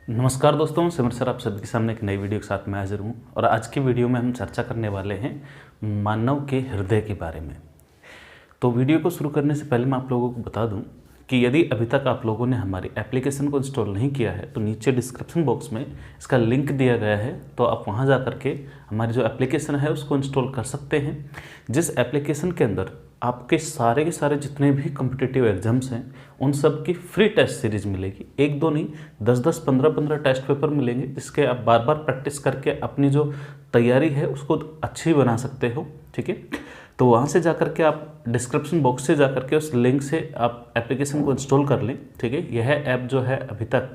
नमस्कार दोस्तों, सिमर सर आप सभी के सामने एक नई वीडियो के साथ मैं हाजिर हूँ। और आज की वीडियो में हम चर्चा करने वाले हैं मानव के हृदय के बारे में। तो वीडियो को शुरू करने से पहले मैं आप लोगों को बता दूं कि यदि अभी तक आप लोगों ने हमारी एप्लीकेशन को इंस्टॉल नहीं किया है तो नीचे डिस्क्रिप्शन बॉक्स में इसका लिंक दिया गया है, तो आप वहां जा करके हमारी जो एप्लीकेशन है उसको इंस्टॉल कर सकते हैं। जिस एप्लीकेशन के अंदर आपके सारे के सारे जितने भी कॉम्पिटिटिव एग्जाम्स हैं उन सब की फ्री टेस्ट सीरीज मिलेगी। एक दो नहीं, 10-10, 15-15 टेस्ट पेपर मिलेंगे, जिसके आप बार बार प्रैक्टिस करके अपनी जो तैयारी है उसको अच्छी बना सकते हो। ठीक है, तो वहाँ से जाकर के आप डिस्क्रिप्शन बॉक्स से जाकर के उस लिंक से आप एप्लीकेशन को इंस्टॉल कर लें। ठीक है, यह ऐप जो है अभी तक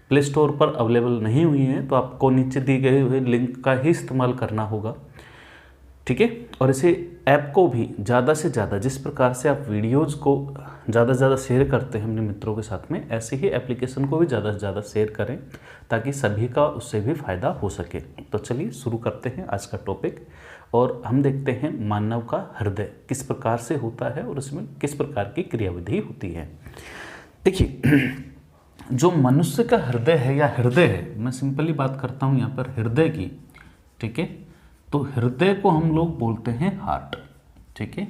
प्ले स्टोर पर अवेलेबल नहीं हुई है, तो आपको नीचे दी गई हुई लिंक का ही इस्तेमाल करना होगा। ठीक है, और इसे ऐप को भी ज़्यादा से ज़्यादा, जिस प्रकार से आप वीडियोज़ को ज़्यादा से ज़्यादा शेयर करते हैं अपने मित्रों के साथ में, ऐसे ही एप्लीकेशन को भी ज़्यादा से ज़्यादा शेयर करें ताकि सभी का उससे भी फ़ायदा हो सके। तो चलिए शुरू करते हैं आज का टॉपिक, और हम देखते हैं मानव का हृदय किस प्रकार से होता है और उसमें किस प्रकार की क्रियाविधि होती है। देखिए, जो मनुष्य का हृदय है या हृदय है, मैं सिंपली बात करता हूँ यहाँ पर हृदय की। ठीक है, तो हृदय को हम लोग बोलते हैं हार्ट। ठीक है,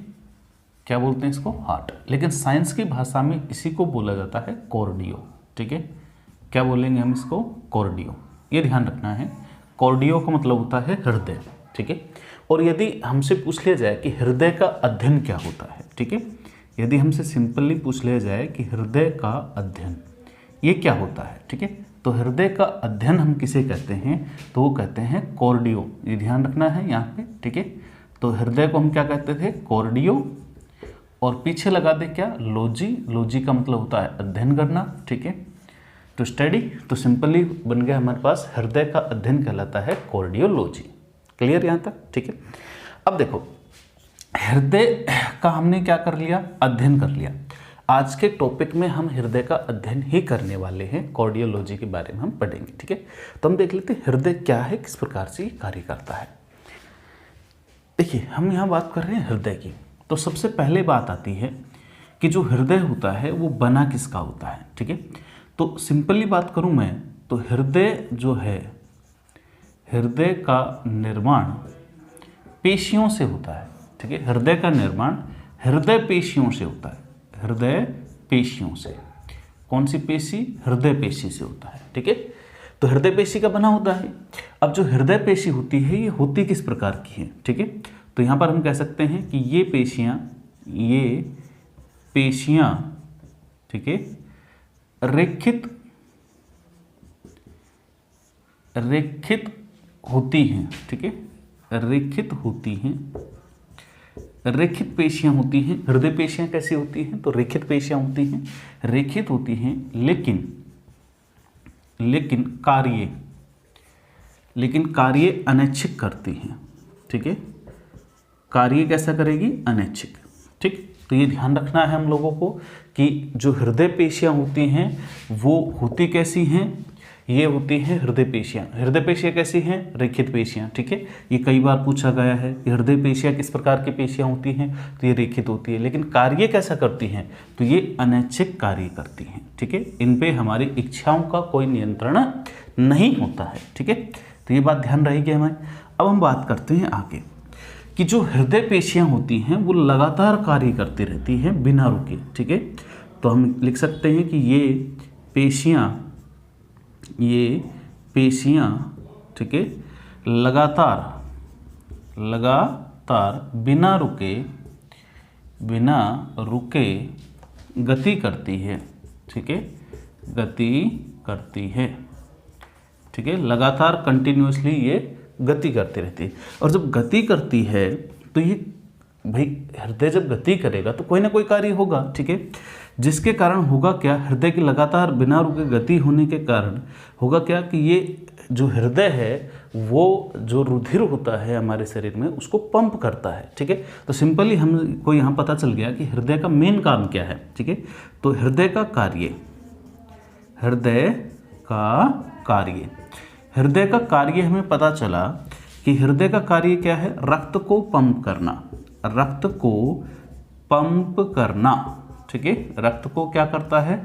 क्या बोलते हैं इसको? हार्ट। लेकिन साइंस की भाषा में इसी को बोला जाता है कार्डियो। ठीक है, क्या बोलेंगे हम इसको? कार्डियो। ये ध्यान रखना है, कार्डियो का मतलब होता है हृदय। ठीक है, और यदि हमसे पूछ लिया जाए कि हृदय का अध्ययन क्या होता है, ठीक है, यदि हमसे सिंपली पूछ लिया जाए कि हृदय का अध्ययन ये क्या होता है, ठीक है, तो हृदय का अध्ययन हम किसे कहते हैं? तो वो कहते हैं कार्डियो। ये ध्यान रखना है यहाँ पे। ठीक है, तो हृदय को हम क्या कहते थे? कार्डियो। और पीछे लगा दे क्या? लॉजी। लॉजी का मतलब होता है अध्ययन करना। ठीक है, तो स्टडी, तो सिंपली बन गया हमारे पास हृदय का अध्ययन कहलाता है कार्डियोलॉजी। क्लियर यहाँ तक? ठीक है, अब देखो हृदय का हमने क्या कर लिया? अध्ययन कर लिया। आज के टॉपिक में हम हृदय का अध्ययन ही करने वाले हैं, कार्डियोलॉजी के बारे में हम पढ़ेंगे। ठीक है, तो हम देख लेते हैं हृदय क्या है, किस प्रकार से कार्य करता है। देखिए, हम यहाँ बात कर रहे हैं हृदय की, तो सबसे पहले बात आती है कि जो हृदय होता है वो बना किसका होता है। ठीक है, तो सिंपली बात करूँ मैं, तो हृदय जो है, हृदय का निर्माण पेशियों से होता है। ठीक है, हृदय का निर्माण हृदय पेशियों से होता है। हृदय पेशियों से, कौन सी पेशी? हृदय पेशी से होता है। ठीक है, तो हृदय पेशी का बना होता है। अब जो हृदय पेशी होती है ये होती किस प्रकार की है? ठीक है, तो यहाँ पर हम कह सकते हैं कि ये पेशियाँ, ठीक है, रेखित होती हैं। ठीक है, रेखित होती हैं, रेखित पेशियां होती हैं। हृदय पेशियां कैसी होती हैं? तो रेखित पेशियां होती हैं, रेखित होती हैं, लेकिन कार्य अनैच्छिक करती हैं। ठीक है, कार्य कैसा करेगी? अनैच्छिक। ठीक, तो ये ध्यान रखना है हम लोगों को कि जो हृदय पेशियां होती हैं वो होती कैसी हैं? ये होती हैं हृदय पेशियां। हृदय पेशियां कैसी हैं? रेखित पेशियां। ठीक है, ये कई बार पूछा गया है कि हृदय पेशियां किस प्रकार की पेशियां होती हैं, तो ये रेखित होती है, लेकिन कार्य कैसा करती हैं? तो ये अनैच्छिक कार्य करती हैं। ठीक है, इन पे हमारी इच्छाओं का कोई नियंत्रण नहीं होता है। ठीक है, तो ये बात ध्यान रहेगी हमें। अब हम बात करते हैं आगे कि जो हृदय पेशियां होती हैं वो लगातार कार्य करती रहती हैं बिना रुके। ठीक है, तो हम लिख सकते हैं कि ये पेशियां, ठीक है, लगातार बिना रुके गति करती है। ठीक है, गति करती है। ठीक है, लगातार कंटिन्यूअसली ये गति करती रहती है। और जब गति करती है तो ये भाई हृदय जब गति करेगा तो कोई ना कोई कार्य होगा। ठीक है, जिसके कारण होगा क्या? हृदय की लगातार बिना रुके गति होने के कारण होगा क्या कि ये जो हृदय है वो जो रुधिर होता है हमारे शरीर में उसको पंप करता है। ठीक है, तो सिंपली हमको यहाँ पता चल गया कि हृदय का मेन काम क्या है। ठीक है, तो हृदय का कार्य हमें पता चला कि हृदय का कार्य क्या है? रक्त को पंप करना। ठीक है, रक्त को क्या करता है?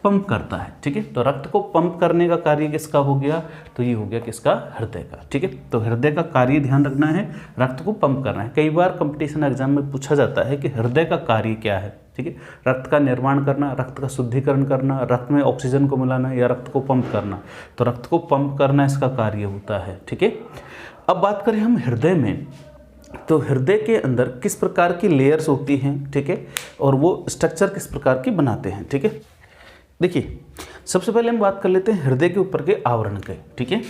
पंप करता है, ठीक है। तो रक्त को पंप करने का कार्य किसका हो गया, तो ये हो गया किसका, हृदय का, ठीक है। तो हृदय का कार्य ध्यान रखना है, रक्त को पंप करना है। कई बार कंपटीशन एग्जाम में पूछा जाता है कि हृदय का कार्य क्या है, ठीक है। रक्त का निर्माण करना, रक्त का शुद्धिकरण करना, रक्त में ऑक्सीजन को मिलाना या रक्त को पंप करना। तो रक्त को पंप करना इसका कार्य होता है, ठीक है। अब बात करें हम हृदय में, तो हृदय के अंदर किस प्रकार की लेयर्स होती हैं, ठीक है, और वो स्ट्रक्चर किस प्रकार की बनाते हैं, ठीक है। देखिए सबसे पहले हम बात कर लेते हैं हृदय के ऊपर के आवरण के, ठीक है।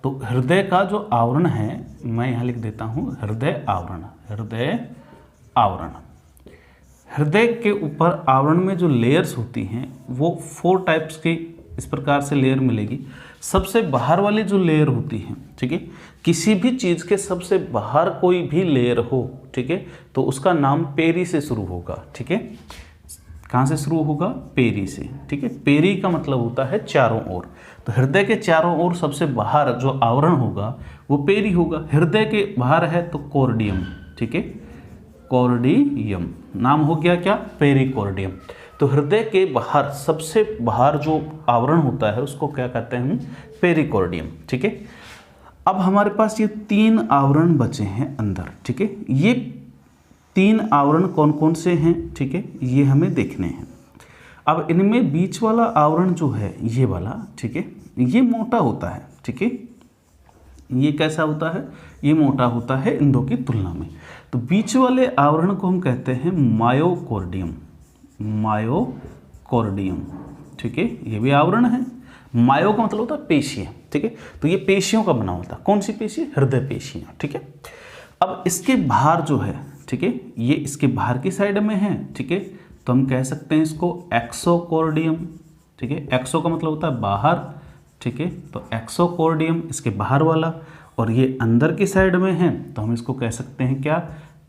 तो हृदय का जो आवरण है, मैं यहाँ लिख देता हूँ हृदय आवरण। हृदय आवरण, हृदय के ऊपर आवरण में जो लेयर्स होती हैं वो 4 टाइप्स की इस प्रकार से लेयर मिलेगी। सबसे बाहर वाली जो लेयर होती है, ठीक है, किसी भी चीज़ के सबसे बाहर कोई भी लेयर हो, ठीक है, तो उसका नाम पेरी से शुरू होगा, ठीक है। कहाँ से शुरू होगा, पेरी से, ठीक है। पेरी का मतलब होता है चारों ओर। तो हृदय के चारों ओर सबसे बाहर जो आवरण होगा वो पेरी होगा। हृदय के बाहर है तो कॉर्डियम, ठीक है, कॉर्डियम नाम हो गया क्या, पेरिकॉर्डियम। तो हृदय के बाहर सबसे बाहर जो आवरण होता है उसको क्या कहते हैं हम, पेरिकॉर्डियम, ठीक है। अब हमारे पास ये 3 आवरण बचे हैं अंदर, ठीक है। ये 3 आवरण कौन कौन से हैं, ठीक है, ये हमें देखने हैं। अब इनमें बीच वाला आवरण जो है ये वाला, ठीक है, ये मोटा होता है, ठीक है। ये कैसा होता है, ये मोटा होता है इन दो की तुलना में। तो बीच वाले आवरण को हम कहते हैं मायोकॉर्डियम। मायोकॉर्डियम, ठीक है, ये भी आवरण है। मायो का मतलब होता है पेशियाँ, ठीक है। तो ये पेशियों का बना होता है। कौन सी पेशी, हृदय पेशियाँ, ठीक है। अब इसके बाहर जो है, ठीक है, ये इसके बाहर की साइड में है, ठीक है, तो हम कह सकते हैं इसको एक्सोकॉर्डियम, ठीक है। एक्सो का मतलब होता है बाहर, ठीक है, तो एक्सोकॉर्डियम इसके बाहर वाला, और ये अंदर की साइड में है तो हम इसको कह सकते हैं क्या,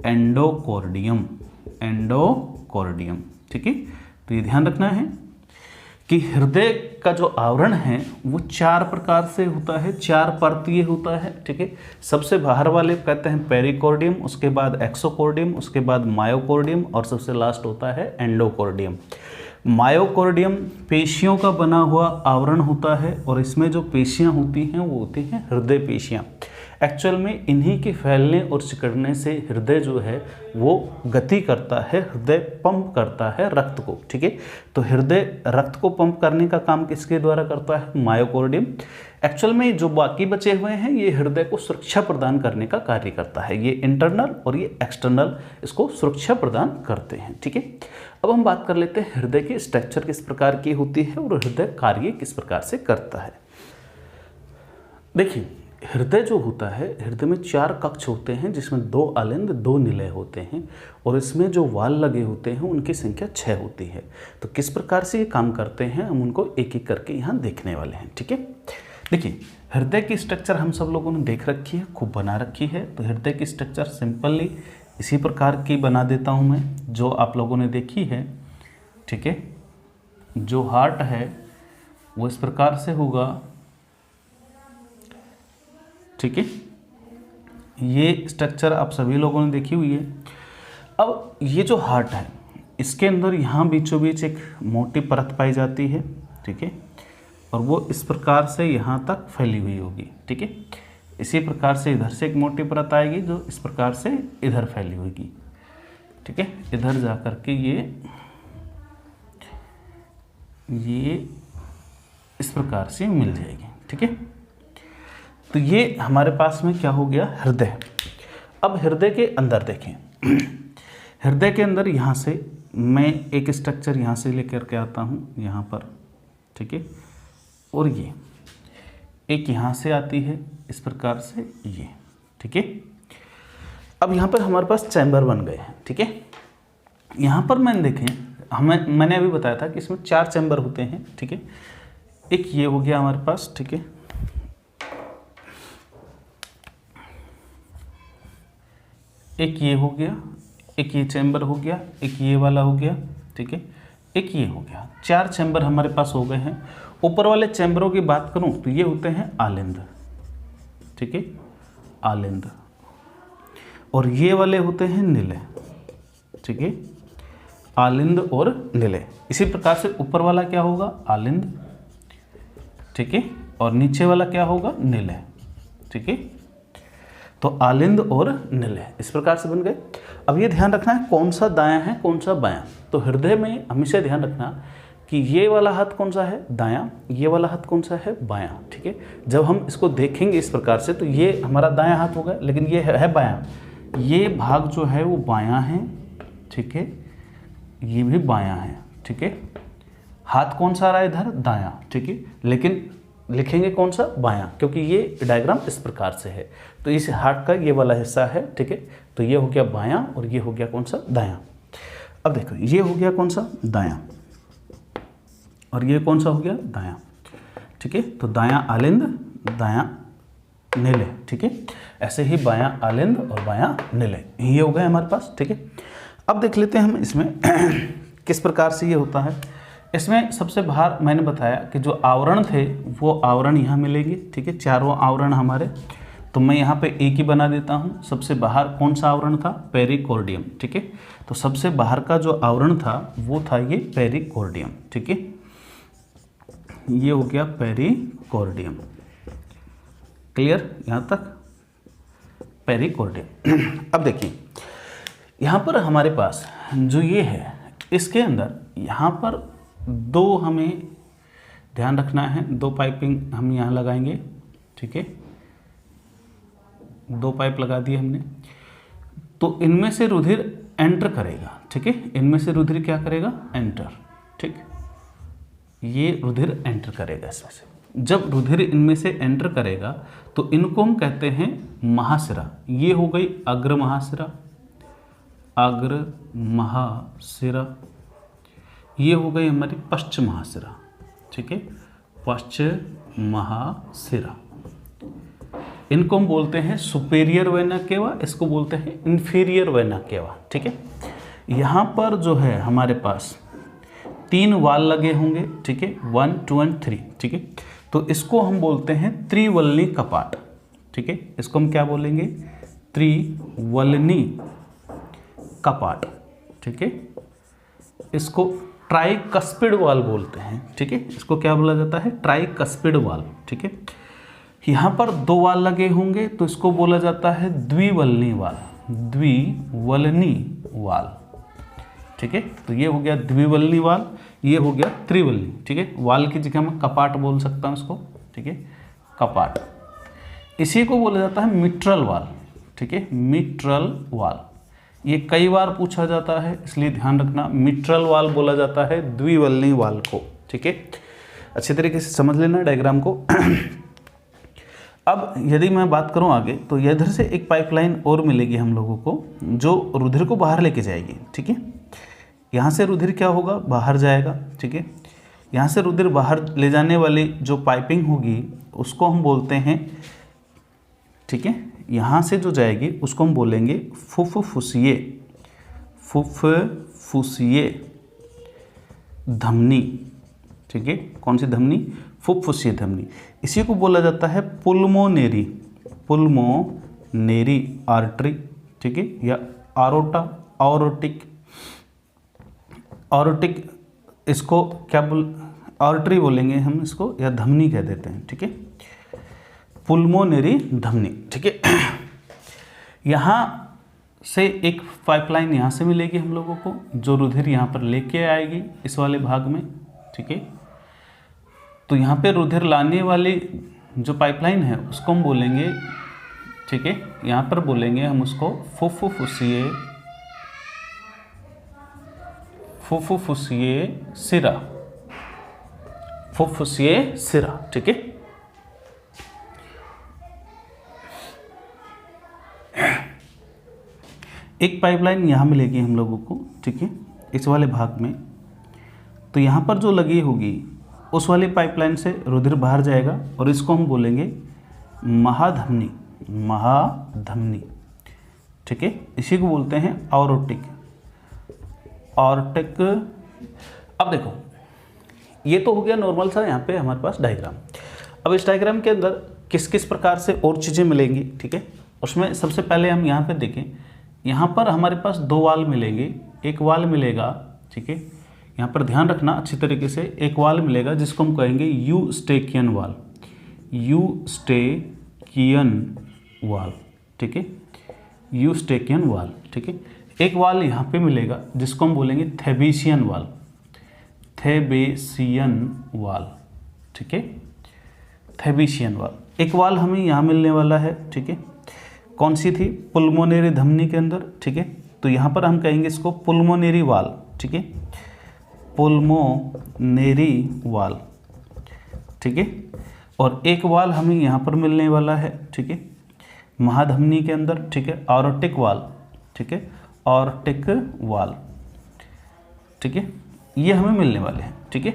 एंडोकॉर्डियम। एंडोकॉर्डियम, ठीक है। तो ये ध्यान रखना है कि हृदय का जो आवरण है वो 4 प्रकार से होता है, 4 परतीय होता है, ठीक है। सबसे बाहर वाले कहते हैं पेरिकॉर्डियम, उसके बाद एक्सोकॉर्डियम, उसके बाद मायोकॉर्डियम और सबसे लास्ट होता है एंडोकॉर्डियम। मायोकॉर्डियम पेशियों का बना हुआ आवरण होता है और इसमें जो पेशियां होती हैं वो होती हैं हृदय पेशियां। एक्चुअल में इन्हीं के फैलने और सिकुड़ने से हृदय जो है वो गति करता है, हृदय पंप करता है रक्त को, ठीक है। तो हृदय रक्त को पंप करने का काम किसके द्वारा करता है, मायोकॉर्डियम। एक्चुअल में जो बाकी बचे हुए हैं ये हृदय को सुरक्षा प्रदान करने का कार्य करता है। ये इंटरनल और ये एक्सटर्नल इसको सुरक्षा प्रदान करते हैं, ठीक है। अब हम बात कर लेते हैं हृदय की स्ट्रक्चर किस प्रकार की होती है और हृदय कार्य किस प्रकार से करता है। देखिए हृदय जो होता है, हृदय में 4 कक्ष होते हैं जिसमें 2 आलिंद 2 निलय होते हैं और इसमें जो वाल लगे होते हैं उनकी संख्या 6 होती है। तो किस प्रकार से ये काम करते हैं हम उनको एक एक करके यहाँ देखने वाले हैं, ठीक है। देखिए हृदय की स्ट्रक्चर हम सब लोगों ने देख रखी है, खूब बना रखी है। तो हृदय की स्ट्रक्चर सिंपली इसी प्रकार की बना देता हूँ मैं, जो आप लोगों ने देखी है, ठीक है। जो हार्ट है वो इस प्रकार से होगा, ठीक है। ये स्ट्रक्चर आप सभी लोगों ने देखी हुई है। अब ये जो हार्ट है इसके अंदर यहाँ बीचों बीच एक मोटी परत पाई जाती है, ठीक है, और वो इस प्रकार से यहाँ तक फैली हुई होगी, ठीक है। इसी प्रकार से इधर से एक मोटी परत आएगी जो इस प्रकार से इधर फैली होगी, ठीक है। इधर जा कर के ये इस प्रकार से मिल जाएगी, ठीक है। तो ये हमारे पास में क्या हो गया, हृदय। अब हृदय के अंदर देखें, हृदय के अंदर यहाँ से मैं एक स्ट्रक्चर यहाँ से लेकर के आता हूँ यहाँ पर, ठीक है, और ये एक यहाँ से आती है इस प्रकार से ये, ठीक है। अब यहाँ पर हमारे पास चैम्बर बन गए हैं, ठीक है। यहाँ पर मैंने देखें मैंने अभी बताया था कि इसमें 4 चैम्बर होते हैं, ठीक है। एक ये हो गया हमारे पास, ठीक है, एक ये हो गया, एक ये चैम्बर हो गया, एक ये वाला हो गया, ठीक है, एक ये हो गया। 4 चैम्बर हमारे पास हो गए हैं। ऊपर वाले चैम्बरों की बात करूं तो ये होते हैं आलिंद, ठीक है, आलिंद, और ये वाले होते हैं निलय, ठीक है। आलिंद और निलय। इसी प्रकार से ऊपर वाला क्या होगा, आलिंद, ठीक है, और नीचे वाला क्या होगा, निलय, ठीक है। तो आलिंद और निलय इस प्रकार से बन गए। अब ये ध्यान रखना है कौन सा दायां है कौन सा बायां। तो हृदय में हमेशा ध्यान रखना कि ये वाला हाथ कौन सा है, दायां, ये वाला हाथ कौन सा है, बायां, ठीक है। जब हम इसको देखेंगे इस प्रकार से तो ये हमारा दायां हाथ होगा, लेकिन ये है बायां। ये भाग जो है वो बायां है, ठीक है, ये भी बायां है, ठीक है। हाथ कौन सा आ रहा है इधर, दायां, ठीक है, लेकिन लिखेंगे कौन सा, बायां, क्योंकि ये डायग्राम इस प्रकार से है। तो इस हाथ का ये वाला हिस्सा है, ठीक है। तो ये हो गया बायां और ये हो गया कौन सा, दायां। अब देखो ये हो गया कौन सा, दायां, और ये कौन सा हो गया, दायां, ठीक है। तो दायां आलिंद, दायां निलय, ठीक है। ऐसे ही बायां आलिंद और बायां निलय, ये हो गए हमारे पास, ठीक है। अब देख लेते हैं हम इसमें किस प्रकार से ये होता है। इसमें सबसे बाहर मैंने बताया कि जो आवरण थे वो आवरण यहाँ मिलेंगे, ठीक है, चारों आवरण हमारे। तो मैं यहाँ पे एक ही बना देता हूँ। सबसे बाहर कौन सा आवरण था, पेरिकोर्डियम, ठीक है। तो सबसे बाहर का जो आवरण था वो था ये पेरिकोर्डियम, ठीक है। ये हो गया पेरिकोर्डियम, क्लियर यहाँ तक, पेरिकोर्डियम। अब देखिए यहाँ पर हमारे पास जो ये है, इसके अंदर यहाँ पर दो हमें ध्यान रखना है, दो पाइपिंग हम यहाँ लगाएंगे, ठीक है। दो पाइप लगा दिए हमने। तो इनमें से रुधिर एंटर करेगा, ठीक है, इनमें से रुधिर क्या करेगा, एंटर, ठीक। ये रुधिर एंटर करेगा इसमें से। जब रुधिर इनमें से एंटर करेगा तो इनको हम कहते हैं महाशिरा। ये हो गई अग्र महाशिरा, अग्र महाशिरा। ये हो गई हमारी पश्च महाशिरा, ठीक है, पश्च महाशिरा। इनको हम बोलते हैं सुपेरियर वेना केवा, इसको बोलते हैं इन्फीरियर वेना केवा, ठीक है। यहाँ पर जो है हमारे पास 3 वाल लगे होंगे, ठीक है, 1, 2 और 3, ठीक है। तो इसको हम बोलते हैं त्रिवलनी कपाट, ठीक है। इसको हम क्या बोलेंगे, त्रिवलनी कपाट, ठीक है। इसको ट्राइकस्पिड वाल बोलते हैं, ठीक है। इसको क्या बोला जाता है, ट्राइकस्पिड वाल, ठीक है। यहाँ पर 2 वाल लगे होंगे तो इसको बोला जाता है द्विवलनी वाल, द्विवलनी वाल, ठीक है। तो ये हो गया द्विवलनी वाल, ये हो गया त्रिवलनी, ठीक है। वाल की जगह मैं कपाट बोल सकता हूँ इसको, ठीक है, कपाट। इसी को बोला जाता है मिट्रल वाल, ठीक है, मिट्रल वाल। ये कई बार पूछा जाता है, इसलिए ध्यान रखना, मिट्रल वाल बोला जाता है द्विवलनी वाल को, ठीक है। अच्छे तरीके से समझ लेना डायग्राम को। अब यदि मैं बात करूं आगे तो इधर से एक पाइपलाइन और मिलेगी हम लोगों को जो रुधिर को बाहर लेके जाएगी, ठीक है। यहाँ से रुधिर क्या होगा, बाहर जाएगा, ठीक है। यहाँ से रुधिर बाहर ले जाने वाली जो पाइपिंग होगी उसको हम बोलते हैं, ठीक है। यहाँ से जो जाएगी उसको हम बोलेंगे फुफ्फुसिये, फुफ्फुसिये धमनी, ठीक है। कौन सी धमनी, फुफ्फुसिये धमनी। इसी को बोला जाता है पुल्मोनेरी, पुल्मोनेरी आर्टरी, ठीक है, या आरोटा, ऑरोटिक, ऑरोटिक, इसको क्या आर्टरी बोलेंगे हम इसको, या धमनी कह देते हैं, ठीक है, पुल्मोनेरी धमनी, ठीक है। यहाँ से एक पाइपलाइन यहाँ से मिलेगी हम लोगों को जो रुधिर यहाँ पर लेके आएगी इस वाले भाग में, ठीक है। तो यहाँ पे रुधिर लाने वाली जो पाइपलाइन है उसको हम बोलेंगे, ठीक है, यहाँ पर बोलेंगे हम उसको फुफ्फुसिये, फुफ्फुसिये सिरा, फुफ्फुसिये सिरा, ठीक है। एक पाइपलाइन यहाँ मिलेगी हम लोगों को, ठीक है, इस वाले भाग में। तो यहाँ पर जो लगी होगी उस वाली पाइपलाइन से रुधिर बाहर जाएगा और इसको हम बोलेंगे महाधमनी, महाधमनी, ठीक है। इसी को बोलते हैं ऑरोटिक, ऑर्टिक। अब देखो ये तो हो गया नॉर्मल सा यहाँ पे हमारे पास डायग्राम। अब इस डायग्राम के अंदर किस किस प्रकार से और चीज़ें मिलेंगी, ठीक है। उसमें सबसे पहले हम यहाँ पे देखें, यहाँ पर हमारे पास 2 वाल मिलेंगे। एक वाल मिलेगा, ठीक है। यहाँ पर ध्यान रखना अच्छी तरीके से, एक वाल मिलेगा जिसको हम कहेंगे यूस्टेकियन वाल, यूस्टेकियन वाल, ठीक है, यूस्टेकियन वाल, ठीक है। एक वाल यहाँ पे मिलेगा जिसको हम बोलेंगे थेबेशियन वाल, थेबेशियन वाल, ठीक है, थेबेशियन वाल। एक वाल हमें यहाँ मिलने वाला है, ठीक है, कौन सी थी, पुल्मोनरी धमनी के अंदर, ठीक है, तो यहाँ पर हम कहेंगे इसको पुल्मोनरी वाल, ठीक है, पुल्मोनरी वाल, ठीक है। और एक वाल हमें यहाँ पर मिलने वाला है, ठीक है, महाधमनी के अंदर, ठीक है, ऑर्टिक वाल, ठीक है, ऑर्टिक वाल, ठीक है, ये हमें मिलने वाले हैं, ठीक है।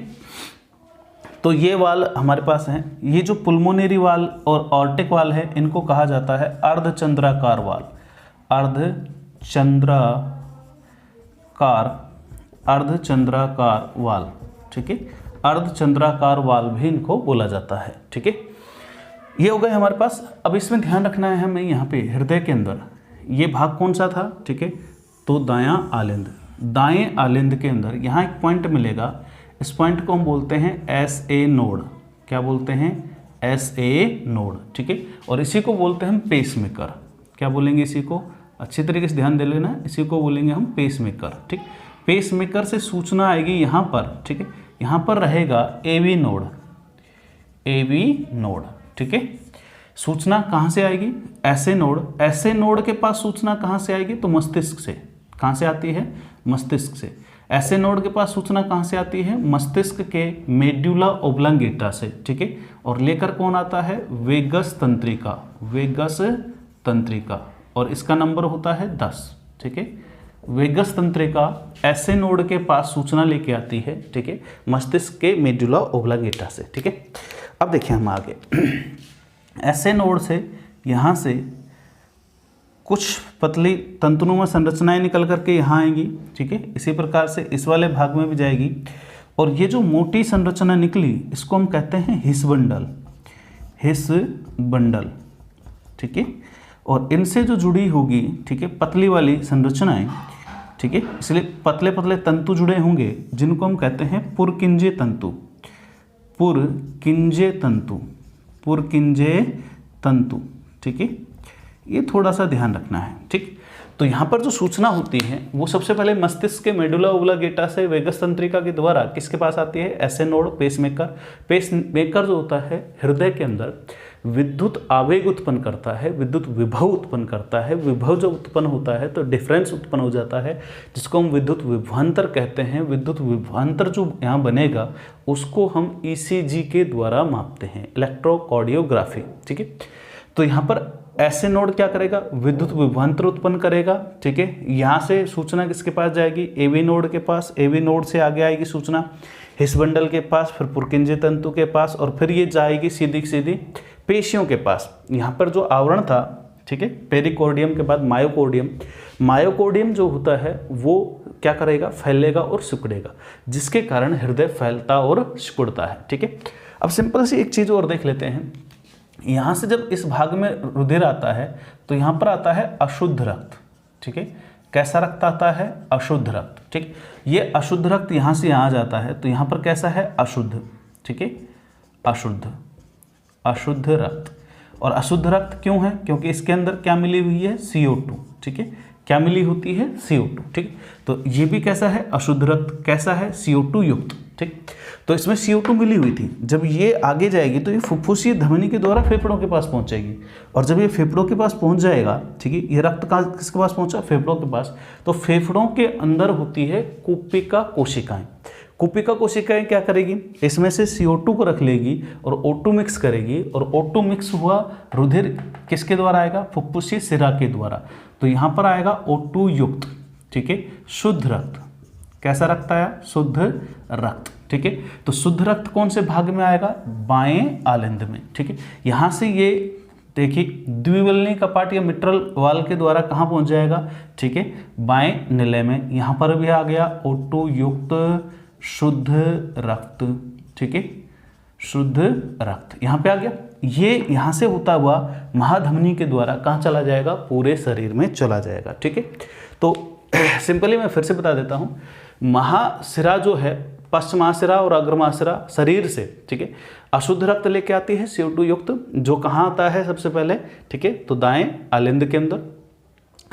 तो ये वाल हमारे पास हैं। ये जो पुल्मोनरी वाल और ऑर्टिक वाल है इनको कहा जाता है अर्धचंद्राकार वाल, अर्धचंद्राकार वाल, ठीक है, अर्धचंद्राकार वाल भी इनको बोला जाता है, ठीक है। ये हो गए हमारे पास। अब इसमें ध्यान रखना है हमें यहाँ पे हृदय के अंदर ये भाग कौन सा था, ठीक है, तो दायां आलिंद, दाएं आलिंद के अंदर यहाँ एक पॉइंट मिलेगा, इस पॉइंट को हम बोलते हैं SA नोड। क्या बोलते हैं, SA नोड, ठीक है। और इसी को बोलते हैं हम पेसमेकर। क्या बोलेंगे इसी को, अच्छी तरीके से ध्यान दे लेना, इसी को बोलेंगे हम पेसमेकर, ठीक। पेसमेकर से सूचना आएगी यहाँ पर, ठीक है, यहाँ पर रहेगा AV नोड, AV नोड, ठीक है। सूचना कहाँ से आएगी, SA नोड, SA नोड के पास सूचना कहाँ से आएगी, तो मस्तिष्क से। कहाँ से आती है, मस्तिष्क से। ऐसे नोड के पास सूचना कहाँ से आती है, मस्तिष्क के मेड्यूला ओब्लांगेटा से, ठीक है। और लेकर कौन आता है, वेगस तंत्रिका, वेगस तंत्रिका, और इसका नंबर होता है 10, ठीक है। वेगस तंत्रिका ऐसे नोड के पास सूचना लेके आती है, ठीक है, मस्तिष्क के मेड्यूला ओब्लांगेटा से, ठीक है। अब देखिए हम आगे ऐसे नोड से यहाँ से कुछ पतली तंतुनुमा संरचनाएं निकल करके यहाँ आएंगी, ठीक है, इसी प्रकार से इस वाले भाग में भी जाएगी। और ये जो मोटी संरचना निकली इसको हम कहते हैं हिस बंडल, हिस बंडल, ठीक है। और इनसे जो जुड़ी होगी, ठीक है, पतली वाली संरचनाएं, ठीक है, इसलिए पतले पतले तंतु जुड़े होंगे जिनको हम कहते हैं पुरकिंजे तंतु, पुरकिंजे तंतु, पुरकिंजे तंतु, ठीक है। ये थोड़ा सा ध्यान रखना है, ठीक। तो यहाँ पर जो सूचना होती है वो सबसे पहले मस्तिष्क के मेडुला ओब्लांगेटा से वेगस तंत्रिका के द्वारा किसके पास आती है, ऐसे नोड, पेसमेकर। पेसमेकर जो होता है हृदय के अंदर विद्युत आवेग उत्पन्न करता है, विद्युत विभव उत्पन्न करता है। विभव जब उत्पन्न होता है तो डिफरेंस उत्पन्न हो जाता है जिसको हम विद्युत विभवांतर कहते हैं। विद्युत विभवांतर जो यहाँ बनेगा उसको हम ECG के द्वारा मापते हैं, इलेक्ट्रोकार्डियोग्राफी, ठीक है। तो यहाँ पर ऐसे नोड क्या करेगा, विद्युत विभवांतर उत्पन्न करेगा, ठीक है। यहाँ से सूचना किसके पास जाएगी, AV नोड के पास। AV नोड से आगे आएगी सूचना हिस बंडल के पास, फिर पुरकिंजे तंतु के पास, और फिर ये जाएगी सीधी सीधी पेशियों के पास। यहाँ पर जो आवरण था, ठीक है, पेरिकोर्डियम के बाद मायोकोर्डियम। मायोकोर्डियम जो होता है वो क्या करेगा, फैलेगा और सिकुड़ेगा, जिसके कारण हृदय फैलता और सिकुड़ता है, ठीक है। अब सिंपल सी एक चीज़ और देख लेते हैं। यहाँ से जब इस भाग में रुधिर आता है तो यहाँ पर आता है अशुद्ध रक्त, ठीक है। कैसा रक्त आता है, अशुद्ध रक्त, ठीक। ये अशुद्ध रक्त यहाँ से यहाँ जाता है तो यहाँ पर कैसा है, अशुद्ध, ठीक है, अशुद्ध, अशुद्ध रक्त। और अशुद्ध रक्त क्यों है, क्योंकि इसके अंदर क्या मिली हुई है, CO2, ठीक है। क्या मिली होती है, CO2, ठीक। तो ये भी कैसा है, अशुद्ध रक्त, कैसा है, CO2 युक्त, ठीक। तो इसमें CO2 मिली हुई थी। जब ये आगे जाएगी तो ये फुफ्फुसीय धमनी के द्वारा फेफड़ों के पास पहुंचेगी, और जब ये फेफड़ों के पास पहुंच जाएगा, ठीक है, ये रक्त का किसके पास पहुंचा, फेफड़ों के पास। तो फेफड़ों के अंदर होती है कुपिका कोशिकाएं। कुपिका कोशिकाएं क्या करेगी, इसमें से CO2 को रख लेगी और O2 मिक्स करेगी, और O2 मिक्स हुआ रुधिर किसके द्वारा आएगा, फुफ्फुसीय सिरा के द्वारा। तो यहाँ पर आएगा O2 युक्त, ठीक है, शुद्ध रक्त। कैसा रक्त आया, शुद्ध रक्त, ठीक है। तो शुद्ध रक्त कौन से भाग में आएगा, बाएं आलिंद में, ठीक है। यहाँ से ये देखिए द्विवल्नी कपाट या मिट्रल वाल के द्वारा कहाँ पहुँच जाएगा, ठीक है, बाएं निलय में। यहाँ पर भी आ गया O2 युक्त शुद्ध रक्त, ठीक है, शुद्ध रक्त यहाँ पे आ गया। ये यहाँ से होता हुआ महाधमनी के द्वारा कहाँ चला जाएगा, पूरे शरीर में चला जाएगा, ठीक है। तो सिंपली मैं फिर से बता देता हूँ, महाशिरा जो है, पश्चिमाशिरा और अग्रमाशिरा शरीर से, ठीक है, अशुद्ध रक्त लेके आती है CO2 युक्त, जो कहाँ आता है सबसे पहले, ठीक है, तो दाएं आलिंद के अंदर।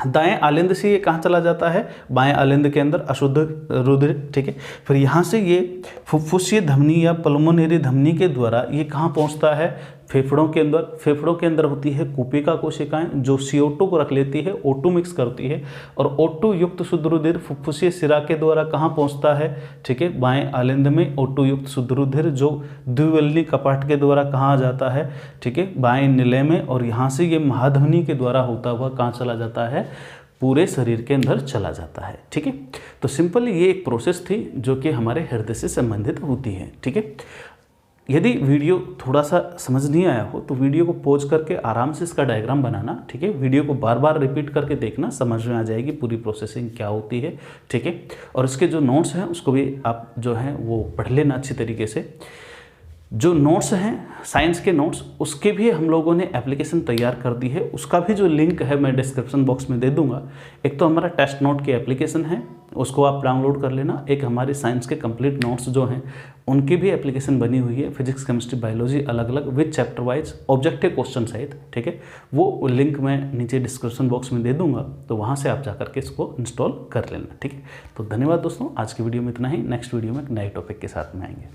दाएं आलिंद से ये कहाँ चला जाता है, बाएं आलिंद के अंदर अशुद्ध रुधिर, ठीक है। फिर यहाँ से ये फुफ्फुसीय धमनी या पल्मोनरी धमनी के द्वारा ये कहाँ पहुँचता है, फेफड़ों के अंदर। फेफड़ों के अंदर होती है कूपिका कोशिकाएं जो CO2 को रख लेती है, O2 मिक्स करती है, और O2 युक्त शुद्ध रुधिर फुफ्फुसीय शिरा के द्वारा कहाँ पहुँचता है, ठीक है, बाएं आलिंद में O2 युक्त शुद्ध रुधिर जो द्विवल्ली कपाट के द्वारा कहाँ जाता है, ठीक है, बाएं निलय में, और यहाँ से ये महाधमनी के द्वारा होता हुआ कहाँ चला जाता है, पूरे शरीर के अंदर चला जाता है, ठीक है। तो सिंपल ये एक प्रोसेस थी जो कि हमारे हृदय से संबंधित होती है, ठीक है। यदि वीडियो थोड़ा सा समझ नहीं आया हो तो वीडियो को पॉज करके आराम से इसका डायग्राम बनाना, ठीक है। वीडियो को बार बार रिपीट करके देखना, समझ में आ जाएगी पूरी प्रोसेसिंग क्या होती है, ठीक है। और इसके जो नोट्स हैं उसको भी आप जो हैं वो पढ़ लेना अच्छी तरीके से। जो नोट्स हैं साइंस के नोट्स, उसके भी हम लोगों ने एप्लीकेशन तैयार कर दी है, उसका भी जो लिंक है मैं डिस्क्रिप्शन बॉक्स में दे दूंगा। एक तो हमारा टेस्ट नोट की एप्लीकेशन है, उसको आप डाउनलोड कर लेना। एक हमारी साइंस के कंप्लीट नोट्स जो हैं उनकी भी एप्लीकेशन बनी हुई है, फिजिक्स केमिस्ट्री बायोलॉजी अलग अलग with chapter wise objective question सहित, ठीक है। वो लिंक मैं नीचे डिस्क्रिप्शन बॉक्स में दे दूंगा, तो वहाँ से आप जाकर के इसको इंस्टॉल कर लेना, ठीक है। तो धन्यवाद दोस्तों, आज की वीडियो में इतना ही। नेक्स्ट वीडियो में एक नए टॉपिक के साथ में आएंगे।